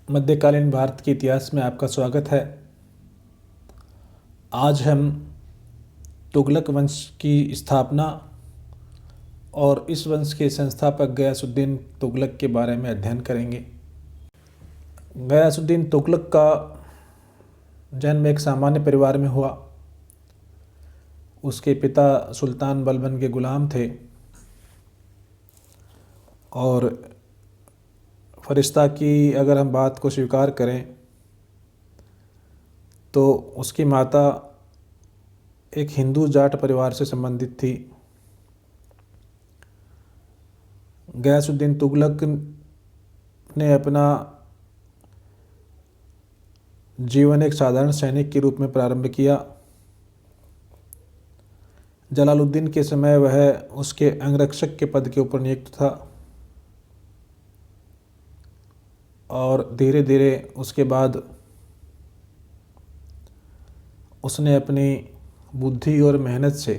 मध्यकालीन भारत के इतिहास में आपका स्वागत है। आज हम तुगलक वंश की स्थापना और इस वंश के संस्थापक गयासुद्दीन तुगलक के बारे में अध्ययन करेंगे। गयासुद्दीन तुगलक का जन्म एक सामान्य परिवार में हुआ। उसके पिता सुल्तान बलबन के गुलाम थे और फरिश्ता की अगर हम बात को स्वीकार करें तो उसकी माता एक हिंदू जाट परिवार से संबंधित थी। गयासुद्दीन तुगलक ने अपना जीवन एक साधारण सैनिक के रूप में प्रारंभ किया। जलालुद्दीन के समय वह उसके अंगरक्षक के पद के ऊपर नियुक्त था और धीरे धीरे उसके बाद उसने अपनी बुद्धि और मेहनत से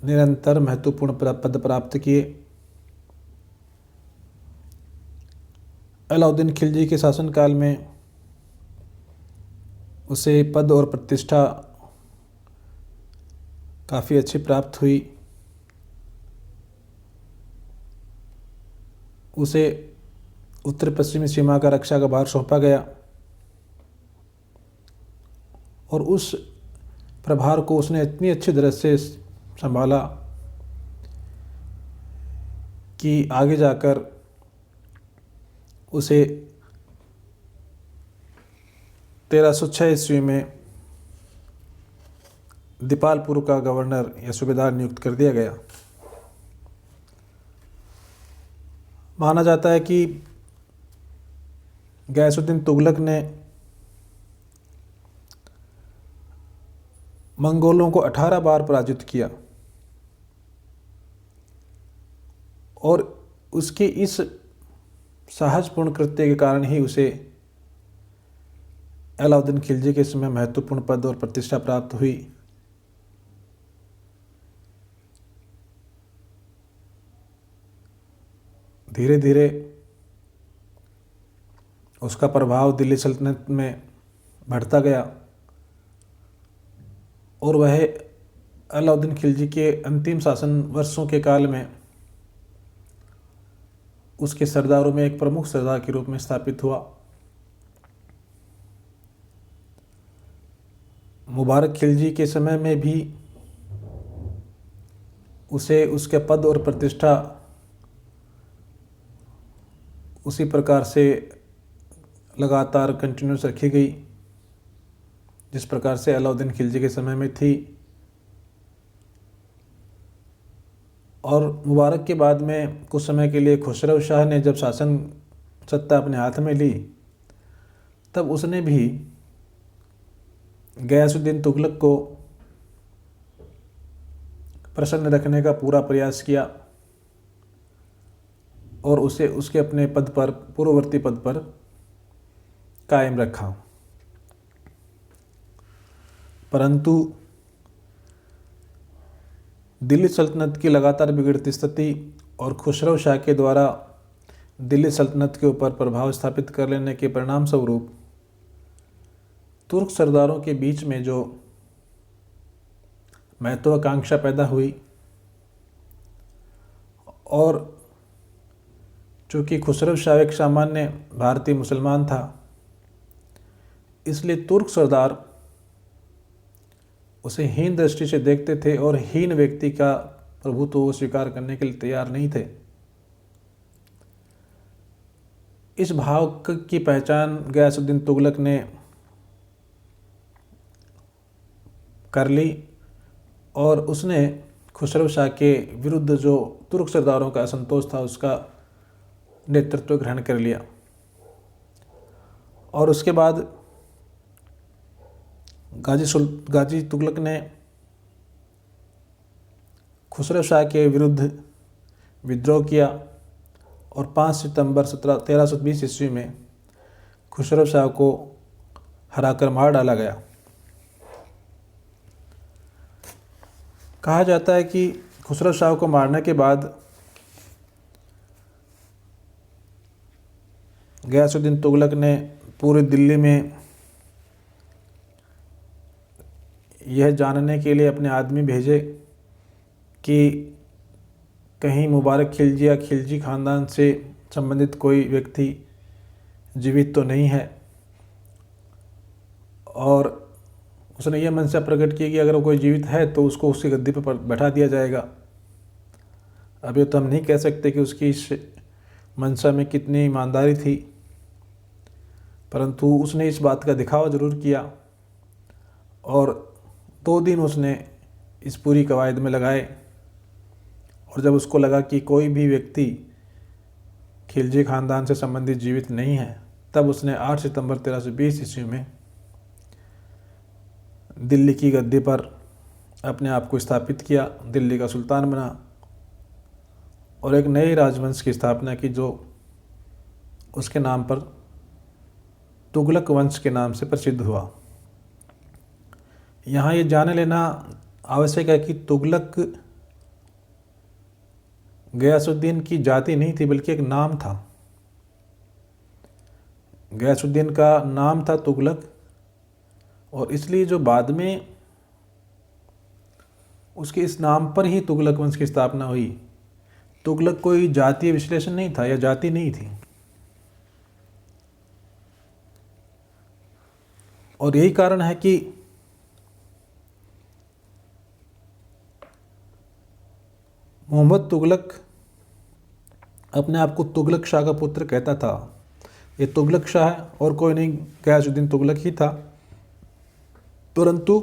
निरंतर महत्वपूर्ण पद प्राप्त किए। अलाउद्दीन खिलजी के शासनकाल में उसे पद और प्रतिष्ठा काफ़ी अच्छी प्राप्त हुई। उसे उत्तर पश्चिमी सीमा का रक्षा का भार सौंपा गया और उस प्रभार को उसने इतनी अच्छी तरह से संभाला कि आगे जाकर उसे 1306 ईस्वी में दीपालपुर का गवर्नर या सूबेदार नियुक्त कर दिया गया। माना जाता है कि गयासुद्दीन तुगलक ने मंगोलों को 18 बार पराजित किया और उसके इस साहसपूर्ण कृत्य के कारण ही उसे अलाउद्दीन खिलजी के समय महत्वपूर्ण पद और प्रतिष्ठा प्राप्त हुई। धीरे धीरे उसका प्रभाव दिल्ली सल्तनत में बढ़ता गया और वह अलाउद्दीन खिलजी के अंतिम शासन वर्षों के काल में उसके सरदारों में एक प्रमुख सरदार के रूप में स्थापित हुआ। मुबारक खिलजी के समय में भी उसे उसके पद और प्रतिष्ठा उसी प्रकार से लगातार कंटिन्यूस रखी गई जिस प्रकार से अलाउद्दीन खिलजी के समय में थी। और मुबारक के बाद में कुछ समय के लिए खुसरो शाह ने जब शासन सत्ता अपने हाथ में ली तब उसने भी गयासुद्दीन तुगलक को प्रसन्न रखने का पूरा प्रयास किया और उसे उसके अपने पद पर पूर्ववर्ती पद पर कायम रखा। परंतु दिल्ली सल्तनत की लगातार बिगड़ती स्थिति और खुसरो शाह के द्वारा दिल्ली सल्तनत के ऊपर प्रभाव स्थापित कर लेने के परिणाम स्वरूप तुर्क सरदारों के बीच में जो महत्वाकांक्षा पैदा हुई और चूँकि खुसरो शाह एक सामान्य भारतीय मुसलमान था इसलिए तुर्क सरदार उसे हीन दृष्टि से देखते थे और हीन व्यक्ति का प्रभुत्व वो स्वीकार करने के लिए तैयार नहीं थे। इस भाव की पहचान गयासुद्दीन तुगलक ने कर ली और उसने खुसरो शाह के विरुद्ध जो तुर्क सरदारों का असंतोष था उसका नेतृत्व ग्रहण कर लिया। और उसके बाद गाजी तुगलक ने खुसरो शाह के विरुद्ध विद्रोह किया और 5 सितंबर 1320 ईस्वी में खुसरो शाह को हराकर मार डाला गया। कहा जाता है कि खुसरो शाह को मारने के बाद गयासुद्दीन तुगलक ने पूरी दिल्ली में यह जानने के लिए अपने आदमी भेजे कि कहीं मुबारक खिलजी या खिलजी ख़ानदान से संबंधित कोई व्यक्ति जीवित तो नहीं है, और उसने यह मंशा प्रकट की कि अगर कोई जीवित है तो उसको उसकी गद्दी पर बैठा दिया जाएगा। अब ये तो हम नहीं कह सकते कि उसकी इस मंशा में कितनी ईमानदारी थी, परंतु उसने इस बात का दिखावा ज़रूर किया और 2 दिन उसने इस पूरी कवायद में लगाए। और जब उसको लगा कि कोई भी व्यक्ति खिलजी ख़ानदान से संबंधित जीवित नहीं है, तब उसने 8 सितंबर 1320 ईस्वी में दिल्ली की गद्दी पर अपने आप को स्थापित किया, दिल्ली का सुल्तान बना और एक नए राजवंश की स्थापना की जो उसके नाम पर तुगलक वंश के नाम से प्रसिद्ध हुआ। यहाँ ये जान लेना आवश्यक है कि तुगलक गयासुद्दीन की जाति नहीं थी, बल्कि एक नाम था। गयासुद्दीन का नाम था तुगलक, और इसलिए जो बाद में उसके इस नाम पर ही तुगलक वंश की स्थापना हुई। तुगलक कोई जातीय विश्लेषण नहीं था या जाति नहीं थी, और यही कारण है कि मोहम्मद तुगलक अपने आप को तुगलक शाह का पुत्र कहता था। ये तुगलक शाह है और कोई नहीं, गयासुद्दीन तुगलक ही था। परंतु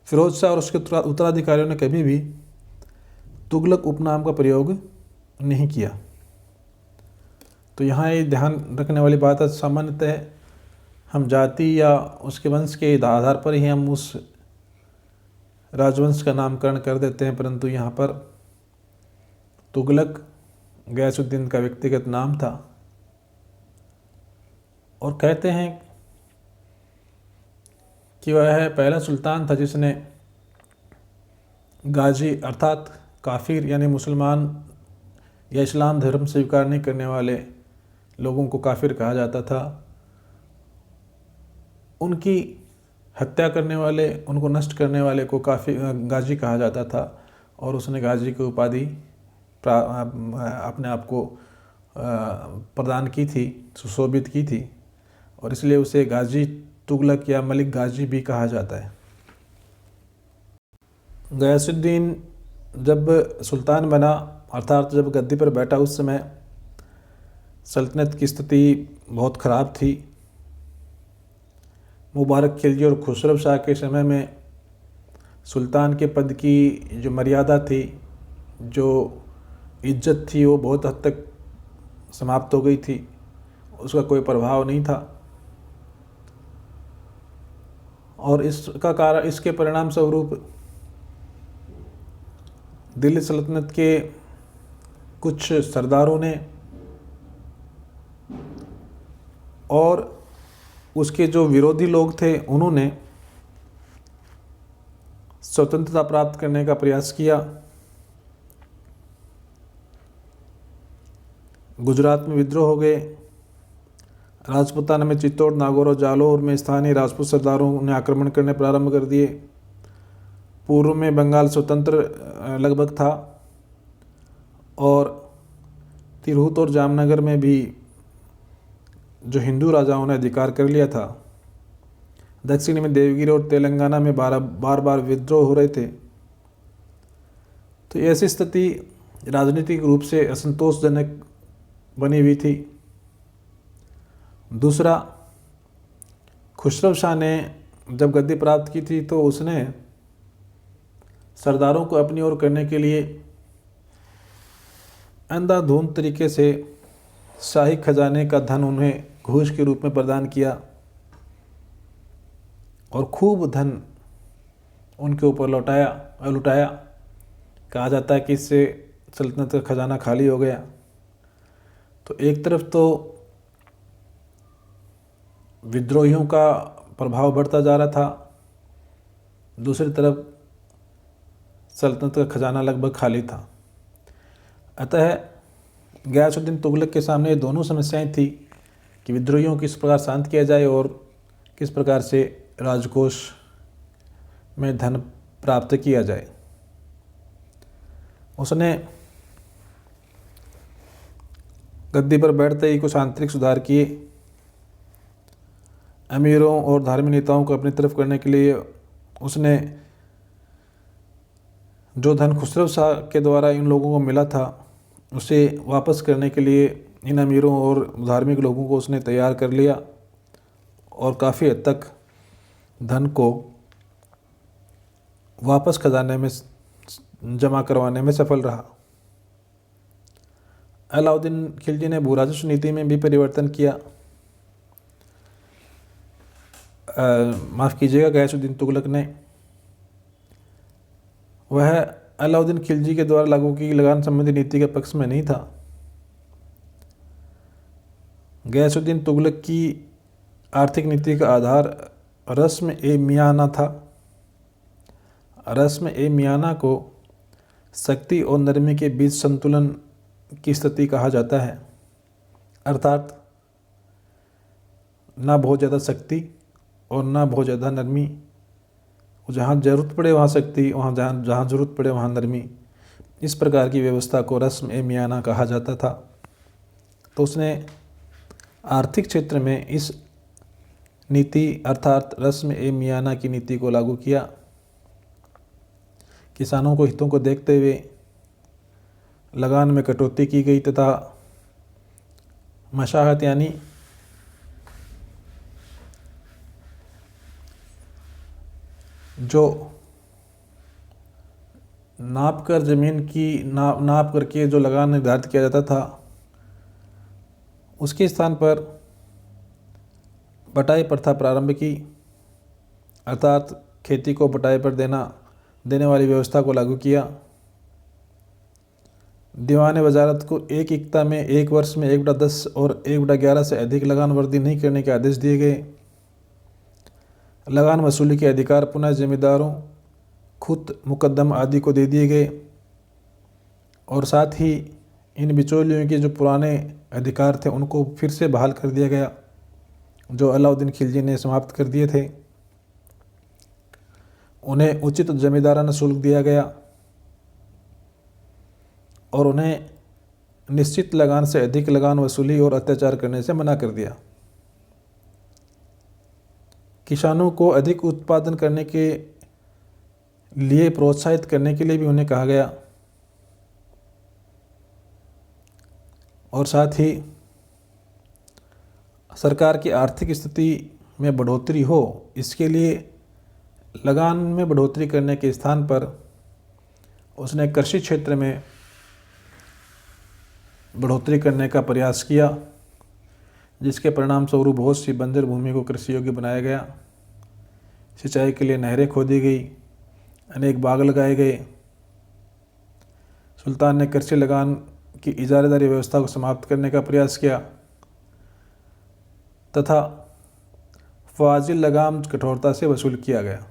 फिरोज शाह और उसके उत्तराधिकारियों ने कभी भी तुगलक उपनाम का प्रयोग नहीं किया। तो यहाँ ये ध्यान रखने वाली बात है, सामान्यतः हम जाति या उसके वंश के आधार पर ही हम उस राजवंश का नामकरण कर देते हैं, परंतु यहाँ पर तुगलक गयासुद्दीन का व्यक्तिगत नाम था। और कहते हैं कि वह पहला सुल्तान था जिसने गाजी अर्थात काफिर यानी मुसलमान या इस्लाम धर्म स्वीकार नहीं करने वाले लोगों को काफिर कहा जाता था, उनकी हत्या करने वाले, उनको नष्ट करने वाले को गाजी कहा जाता था। और उसने गाजी की उपाधि अपने आप को प्रदान की थी, सुशोभित की थी, और इसलिए उसे गाजी तुगलक या मलिक गाजी भी कहा जाता है। गयासुद्दीन जब सुल्तान बना अर्थात जब गद्दी पर बैठा, उस समय सल्तनत की स्थिति बहुत ख़राब थी। मुबारक खिलजी और खुसरो शाह के समय में सुल्तान के पद की जो मर्यादा थी, जो इज्जत थी, वो बहुत हद तक समाप्त हो गई थी, उसका कोई प्रभाव नहीं था। और इसके परिणाम स्वरूप दिल्ली सल्तनत के कुछ सरदारों ने और उसके जो विरोधी लोग थे उन्होंने स्वतंत्रता प्राप्त करने का प्रयास किया। गुजरात में विद्रोह हो गए, राजपूताना में चित्तौड़, नागौर और जालौर में स्थानीय राजपूत सरदारों ने आक्रमण करने प्रारंभ कर दिए। पूर्व में बंगाल स्वतंत्र लगभग था और तिरहुत और जामनगर में भी जो हिंदू राजाओं ने अधिकार कर लिया था। दक्षिण में देवगिरी और तेलंगाना में बार बार विद्रोह हो रहे थे। तो ऐसी स्थिति राजनीतिक रूप से असंतोषजनक बनी हुई थी। दूसरा, खुसरो शाह ने जब गद्दी प्राप्त की थी तो उसने सरदारों को अपनी ओर करने के लिए अंधाधुंध तरीके से शाही खजाने का धन उन्हें घूस के रूप में प्रदान किया और खूब धन उनके ऊपर लुटाया। कहा जाता है कि इससे सल्तनत का खजाना खाली हो गया। तो एक तरफ तो विद्रोहियों का प्रभाव बढ़ता जा रहा था, दूसरी तरफ सल्तनत का खजाना लगभग खाली था। अतः गयासुद्दीन तुगलक के सामने ये दोनों समस्याएं थी कि विद्रोहियों को किस प्रकार शांत किया जाए और किस प्रकार से राजकोष में धन प्राप्त किया जाए। उसने गद्दी पर बैठते ही कुछ आंतरिक सुधार किए। अमीरों और धार्मिक नेताओं को अपनी तरफ करने के लिए उसने जो धन खुसरो शाह के द्वारा इन लोगों को मिला था उसे वापस करने के लिए इन अमीरों और धार्मिक लोगों को उसने तैयार कर लिया और काफ़ी हद तक धन को वापस खजाने में जमा करवाने में सफल रहा। अलाउद्दीन खिलजी ने भूराजस्व नीति में भी परिवर्तन किया। माफ़ कीजिएगा, गयासुद्दीन तुगलक ने, वह अलाउद्दीन खिलजी के द्वारा लागू की लगान संबंधी नीति के पक्ष में नहीं था। गयासुद्दीन तुगलक की आर्थिक नीति का आधार रस्म ए मियाना था। रस्म ए मियाना को शक्ति और नरमी के बीच संतुलन की स्थिति कहा जाता है, अर्थात ना बहुत ज़्यादा शक्ति और ना बहुत ज़्यादा नरमी। जहाँ ज़रूरत पड़े वहाँ शक्ति, वहाँ जहाँ ज़रूरत पड़े वहाँ नरमी, इस प्रकार की व्यवस्था को रस्म ए मियाना कहा जाता था। तो उसने आर्थिक क्षेत्र में इस नीति अर्थात रस्म ए मियाना की नीति को लागू किया। किसानों को हितों को देखते हुए लगान में कटौती की गई तथा मशाहत यानी जो नाप कर ज़मीन की नाप करके जो लगान निर्धारित किया जाता था उसके स्थान पर बटाई प्रथा प्रारंभ की, अर्थात खेती को बटाई पर देने वाली व्यवस्था को लागू किया। दीवान वजारत को एक इक्ता में एक वर्ष में 1/10 और 1/11 से अधिक लगान वर्दी नहीं करने के आदेश दिए गए। लगान वसूली के अधिकार पुनः जमींदारों, खुद मुकद्दम आदि को दे दिए गए और साथ ही इन बिचौलियों के जो पुराने अधिकार थे उनको फिर से बहाल कर दिया गया, जो अलाउद्दीन खिलजी ने समाप्त कर दिए थे। उन्हें उचित जमींदाराना शुल्क दिया गया और उन्हें निश्चित लगान से अधिक लगान वसूली और अत्याचार करने से मना कर दिया। किसानों को अधिक उत्पादन करने के लिए प्रोत्साहित करने के लिए भी उन्हें कहा गया और साथ ही सरकार की आर्थिक स्थिति में बढ़ोतरी हो, इसके लिए लगान में बढ़ोतरी करने के स्थान पर उसने कृषि क्षेत्र में बढ़ोतरी करने का प्रयास किया, जिसके परिणाम स्वरूप बहुत सी बंजर भूमि को कृषि योग्य बनाया गया। सिंचाई के लिए नहरें खोदी गई, अनेक बाग लगाए गए। सुल्तान ने कृषि लगान की इजारेदारी व्यवस्था को समाप्त करने का प्रयास किया तथा फाजिल लगान कठोरता से वसूल किया गया।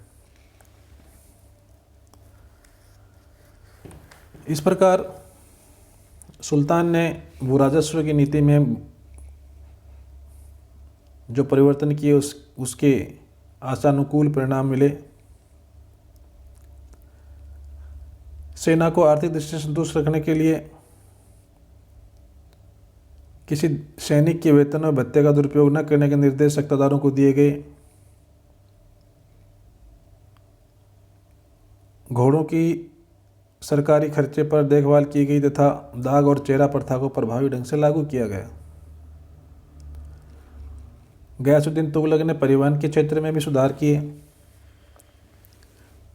इस प्रकार सुल्तान ने भूराजस्व की नीति में जो परिवर्तन किए उसके आशानुकूल परिणाम मिले। सेना को आर्थिक दृष्टि से संतुष्ट रखने के लिए किसी सैनिक के वेतन और भत्ते का दुरुपयोग न करने के निर्देश सत्ताधारों को दिए गए। घोड़ों की सरकारी खर्चे पर देखभाल की गई तथा दाग और चेहरा प्रथा को प्रभावी ढंग से लागू किया गया। गयासुद्दीन तुगलक ने परिवहन के क्षेत्र में भी सुधार किए।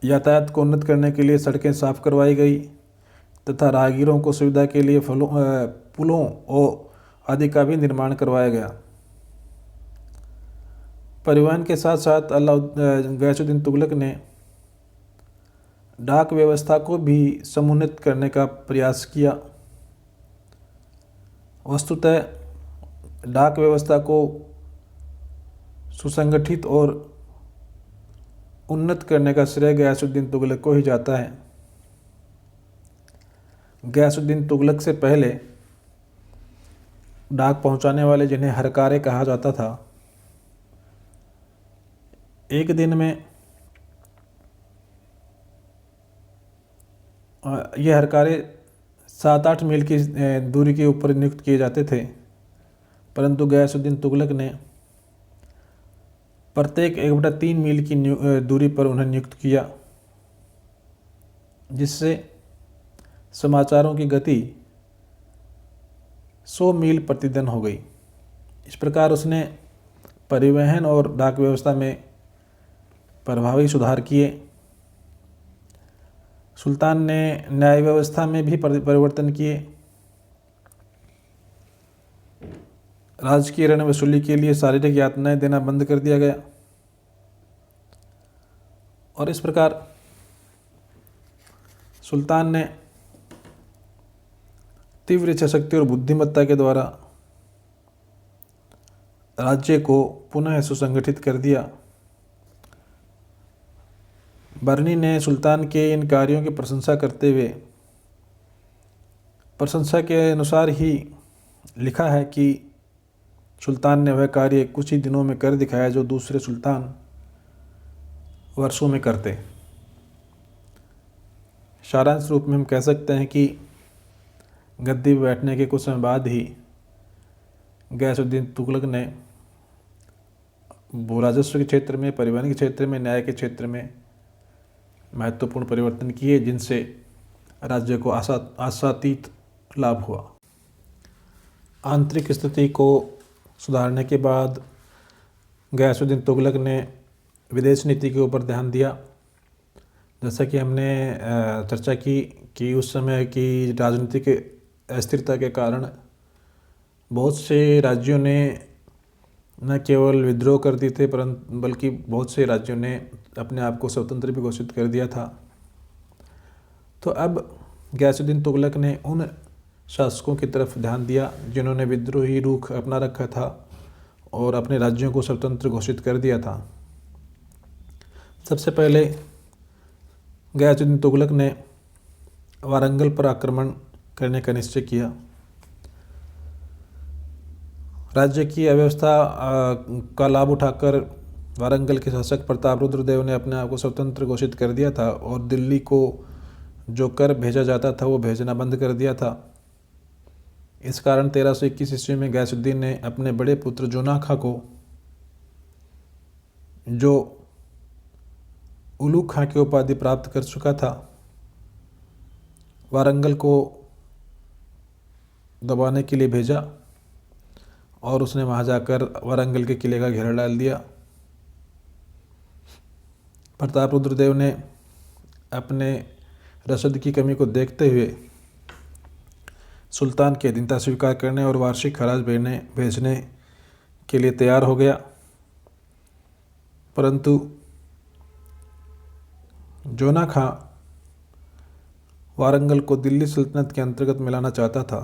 यातायात को उन्नत करने के लिए सड़कें साफ करवाई गई तथा राहगीरों को सुविधा के लिए पुलों और आदि का भी निर्माण करवाया गया। परिवहन के साथ साथ गयासुद्दीन तुगलक ने डाक व्यवस्था को भी समुन्नत करने का प्रयास किया। वस्तुतः डाक व्यवस्था को सुसंगठित और उन्नत करने का श्रेय गयासुद्दीन तुगलक को ही जाता है। गयासुद्दीन तुगलक से पहले डाक पहुंचाने वाले, जिन्हें हरकारे कहा जाता था, एक दिन में ये हरकारे 7-8 मील की दूरी के ऊपर नियुक्त किए जाते थे, परंतु गयासुद्दीन तुगलक ने प्रत्येक 1/3 मील की दूरी पर उन्हें नियुक्त किया, जिससे समाचारों की गति 100 मील प्रतिदिन हो गई। इस प्रकार उसने परिवहन और डाक व्यवस्था में प्रभावी सुधार किए। सुल्तान ने न्याय व्यवस्था में भी परिवर्तन किए। राजकीय ऋण वसूली के लिए शारीरिक यातनाएं देना बंद कर दिया गया, और इस प्रकार सुल्तान ने तीव्र इच्छाशक्ति और बुद्धिमत्ता के द्वारा राज्य को पुनः सुसंगठित कर दिया। बर्नी ने सुल्तान के इन कार्यों की प्रशंसा करते हुए प्रशंसा के अनुसार ही लिखा है कि सुल्तान ने वह कार्य कुछ ही दिनों में कर दिखाया जो दूसरे सुल्तान वर्षों में करते। सारांश रूप में हम कह सकते हैं कि गद्दी पर बैठने के कुछ समय बाद ही गयासुद्दीन तुगलक ने भू राजस्व के क्षेत्र में, परिवहन के क्षेत्र में, न्याय के क्षेत्र में महत्वपूर्ण परिवर्तन किए, जिनसे राज्य को आशातीत लाभ हुआ। आंतरिक स्थिति को सुधारने के बाद गयासुद्दीन तुगलक ने विदेश नीति के ऊपर ध्यान दिया। जैसा कि हमने चर्चा की कि उस समय की राजनीतिक अस्थिरता के कारण बहुत से राज्यों ने न केवल विद्रोह कर दिए थे, परंतु बल्कि बहुत से राज्यों ने अपने आप को स्वतंत्र भी घोषित कर दिया था। तो अब गयासुद्दीन तुगलक ने उन शासकों की तरफ ध्यान दिया जिन्होंने विद्रोही रुख अपना रखा था और अपने राज्यों को स्वतंत्र घोषित कर दिया था। सबसे पहले गयासुद्दीन तुगलक ने वारंगल पर आक्रमण करने का निश्चय किया। राज्य की अव्यवस्था का लाभ उठाकर वारंगल के शासक प्रतापरुद्र देव ने अपने आप को स्वतंत्र घोषित कर दिया था और दिल्ली को जो कर भेजा जाता था वो भेजना बंद कर दिया था। इस कारण 1321 ईस्वी में गयासुद्दीन ने अपने बड़े पुत्र जोना खां को, जो उलूग खां की उपाधि प्राप्त कर चुका था, वारंगल को दबाने के लिए भेजा और उसने वहाँ जाकर वारंगल के किले का घेरा डाल दिया। प्रतापरुद्र देव ने अपने रसद की कमी को देखते हुए सुल्तान की अधीनता स्वीकार करने और वार्षिक खराज भेजने के लिए तैयार हो गया, परंतु जोना खां वारंगल को दिल्ली सल्तनत के अंतर्गत मिलाना चाहता था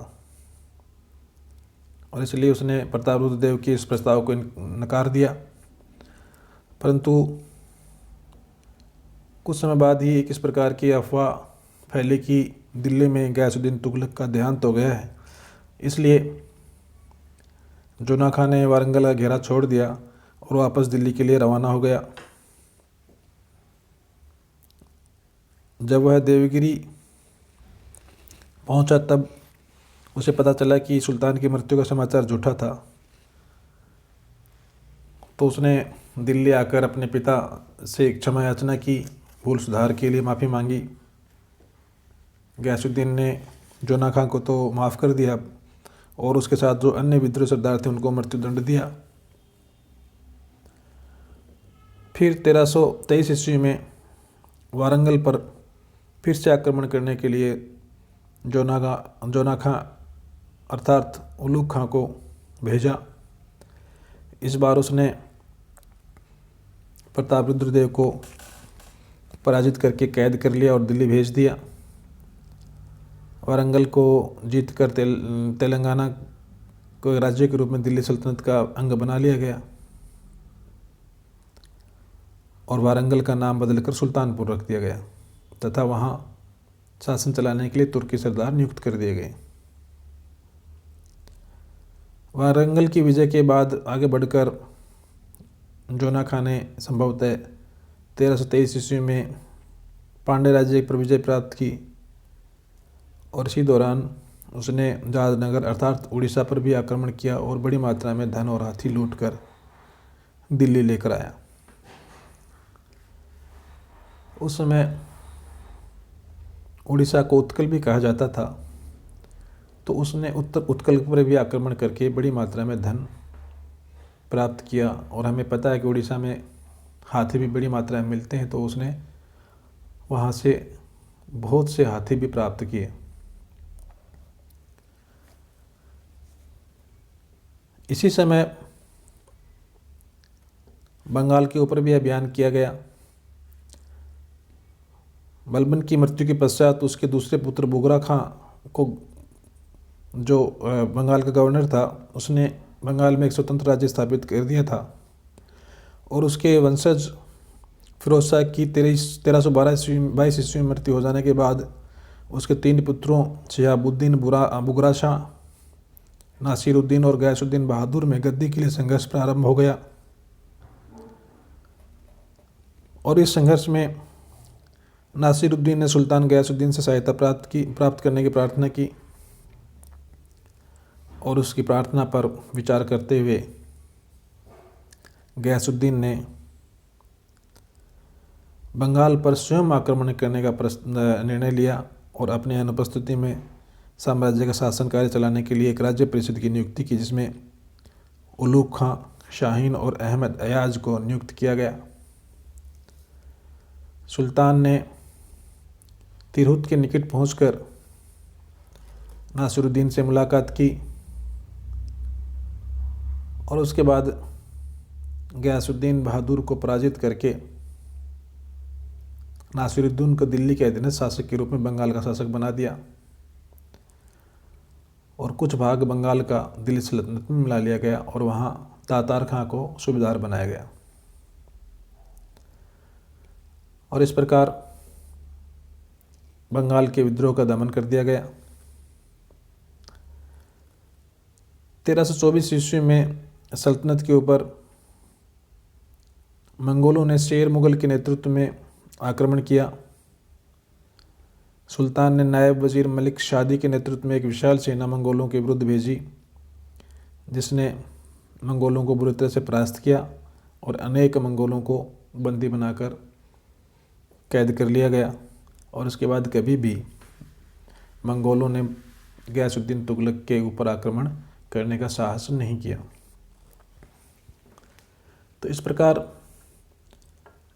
और इसलिए उसने प्रतापरुद्र देव के इस प्रस्ताव को नकार दिया। परंतु कुछ समय बाद ही एक इस प्रकार की अफवाह फैली कि दिल्ली में गयासुद्दीन तुगलक का देहांत हो गया है, इसलिए जोना खां ने वारंगल का घेरा छोड़ दिया और वापस दिल्ली के लिए रवाना हो गया। जब वह देवगिरी पहुंचा तब उसे पता चला कि सुल्तान की मृत्यु का समाचार झूठा था, तो उसने दिल्ली आकर अपने पिता से क्षमा याचना की, भूल सुधार के लिए माफ़ी मांगी। गयासुद्दीन ने जोना खां को तो माफ़ कर दिया और उसके साथ जो अन्य विद्रोही सरदार थे उनको मृत्युदंड दिया। फिर 1323 ईस्वी में वारंगल पर फिर से आक्रमण करने के लिए जोना खां अर्थात उलूग खां को भेजा। इस बार उसने प्रतापरुद्र देव को पराजित करके कैद कर लिया और दिल्ली भेज दिया। वारंगल को जीतकर तेलंगाना को राज्य के रूप में दिल्ली सल्तनत का अंग बना लिया गया और वारंगल का नाम बदलकर सुल्तानपुर रख दिया गया तथा वहाँ शासन चलाने के लिए तुर्की सरदार नियुक्त कर दिए गए। वारंगल की विजय के बाद आगे बढ़कर जोना खां ने संभवतः 1323 ईस्वी में पांड्य राज्य पर विजय प्राप्त की और इसी दौरान उसने जहाजनगर अर्थात उड़ीसा पर भी आक्रमण किया और बड़ी मात्रा में धन और हाथी लूटकर दिल्ली लेकर आया। उस समय उड़ीसा को उत्कल भी कहा जाता था, तो उसने उत्तर उत्कल पर भी आक्रमण करके बड़ी मात्रा में धन प्राप्त किया। और हमें पता है कि उड़ीसा में हाथी भी बड़ी मात्रा में मिलते हैं, तो उसने वहाँ से बहुत से हाथी भी प्राप्त किए। इसी समय बंगाल के ऊपर भी अभियान किया गया। बलबन की मृत्यु के पश्चात उसके दूसरे पुत्र बुगरा खां को, जो बंगाल का गवर्नर था, उसने बंगाल में एक स्वतंत्र राज्य स्थापित कर दिया था। और उसके वंशज फिरोज शाह की 1322 ईस्वी में मृत्यु हो जाने के बाद उसके 3 पुत्रों शिहाबुद्दीन, बुगरा शाह, नासिरुद्दीन और गयासुद्दीन बहादुर में गद्दी के लिए संघर्ष प्रारंभ हो गया। और इस संघर्ष में नासिरुद्दीन ने सुल्तान गयासुद्दीन से सहायता प्राप्त करने की प्रार्थना की और उसकी प्रार्थना पर विचार करते हुए गयासुद्दीन ने बंगाल पर स्वयं आक्रमण करने का निर्णय लिया और अपने अनुपस्थिति में साम्राज्य का शासन कार्य चलाने के लिए एक राज्य परिषद की नियुक्ति की, जिसमें उलूग खां, शाहीन और अहमद अयाज को नियुक्त किया गया। सुल्तान ने तिरहुत के निकट पहुंचकर नासिरुद्दीन से मुलाकात की और उसके बाद गयासुद्दीन बहादुर को पराजित करके नासिरुद्दीन को दिल्ली के अधीनस्थ शासक के रूप में बंगाल का शासक बना दिया और कुछ भाग बंगाल का दिल्ली सल्तनत में मिला लिया गया और वहाँ तातार खां को सूबेदार बनाया गया। और इस प्रकार बंगाल के विद्रोह का दमन कर दिया गया। 1324 ईस्वी में सल्तनत के ऊपर मंगोलों ने शेर मुगल के नेतृत्व में आक्रमण किया। सुल्तान ने नायब वजीर मलिक शादी के नेतृत्व में एक विशाल सेना मंगोलों के विरुद्ध भेजी, जिसने मंगोलों को बुरी तरह से परास्त किया और अनेक मंगोलों को बंदी बनाकर कैद कर लिया गया। और उसके बाद कभी भी मंगोलों ने गयासुद्दीन तुगलक के ऊपर आक्रमण करने का साहस नहीं किया। तो इस प्रकार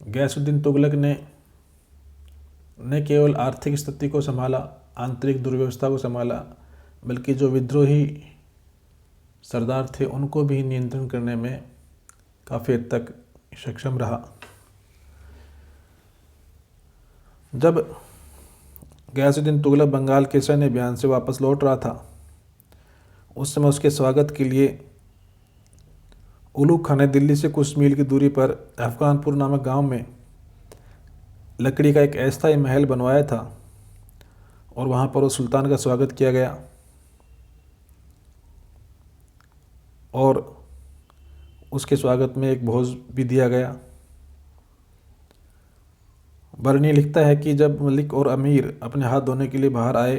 गयासुद्दीन तुगलक ने न केवल आर्थिक स्थिति को संभाला, आंतरिक दुर्व्यवस्था को संभाला, बल्कि जो विद्रोही सरदार थे उनको भी नियंत्रण करने में काफ़ी हद तक सक्षम रहा। जब गयासुद्दीन तुगलक बंगाल के सैन्य अभियान से वापस लौट रहा था, उस समय उसके स्वागत के लिए उलूग खां ने दिल्ली से कुछ मील की दूरी पर अफगानपुर नामक गांव में लकड़ी का एक अस्थायी महल बनवाया था और वहां पर उस सुल्तान का स्वागत किया गया। और उसके स्वागत में एक भोज भी दिया गया। बरनी लिखता है कि जब मलिक और अमीर अपने हाथ धोने के लिए बाहर आए,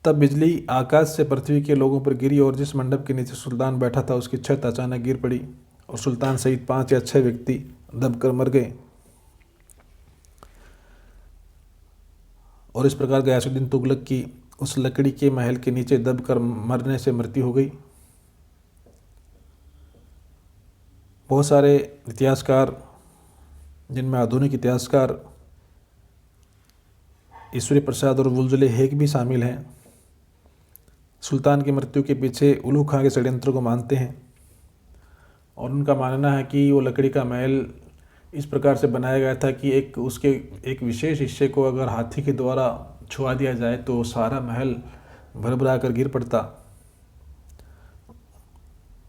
तब बिजली आकाश से पृथ्वी के लोगों पर गिरी और जिस मंडप के नीचे सुल्तान बैठा था उसकी छत अचानक गिर पड़ी और सुल्तान सहित 5 या 6 व्यक्ति दबकर मर गए। और इस प्रकार गयासुद्दीन तुगलक की उस लकड़ी के महल के नीचे दबकर मरने से मृत्यु हो गई। बहुत सारे इतिहासकार, जिनमें आधुनिक इतिहासकार ईश्वरी प्रसाद और वुलजले हेग भी शामिल हैं, सुल्तान की मृत्यु के पीछे उलूग खां के षड्यंत्र को मानते हैं और उनका मानना है कि वो लकड़ी का महल इस प्रकार से बनाया गया था कि उसके एक विशेष हिस्से को अगर हाथी के द्वारा छुआ दिया जाए तो सारा महल भरभरा कर गिर पड़ता।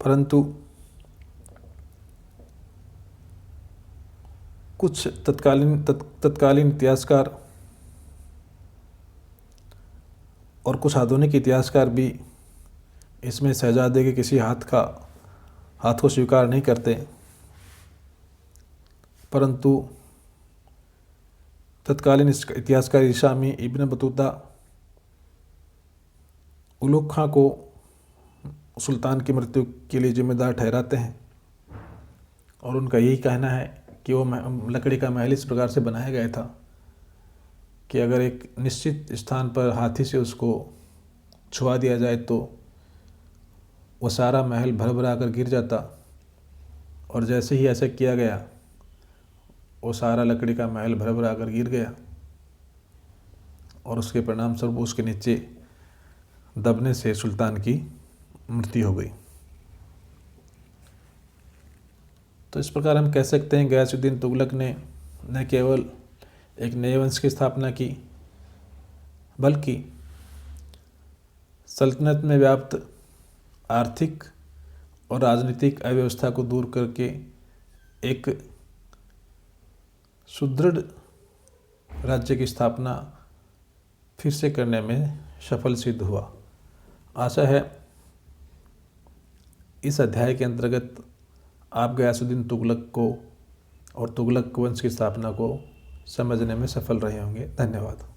परंतु कुछ तत्कालीन इतिहासकार और कुछ आधुनिक इतिहासकार भी इसमें शहजादे के किसी हाथ को स्वीकार नहीं करते, परंतु तत्कालीन इतिहासकार शामी इब्न बतूता उलुग खां को सुल्तान की मृत्यु के लिए जिम्मेदार ठहराते हैं और उनका यही कहना है कि वो लकड़ी का महल इस प्रकार से बनाया गया था कि अगर एक निश्चित स्थान पर हाथी से उसको छुआ दिया जाए तो वो सारा महल भर भरा कर गिर जाता, और जैसे ही ऐसा किया गया वो सारा लकड़ी का महल भर भरा कर गिर गया और उसके परिणाम स्वरूप उसके नीचे दबने से सुल्तान की मृत्यु हो गई। तो इस प्रकार हम कह सकते हैं गयासुद्दीन तुगलक ने न केवल एक नए वंश की स्थापना की, बल्कि सल्तनत में व्याप्त आर्थिक और राजनीतिक अव्यवस्था को दूर करके एक सुदृढ़ राज्य की स्थापना फिर से करने में सफल सिद्ध हुआ। आशा है इस अध्याय के अंतर्गत आप गयासुद्दीन तुगलक को और तुगलक वंश की स्थापना को समझने में सफल रहे होंगे। धन्यवाद।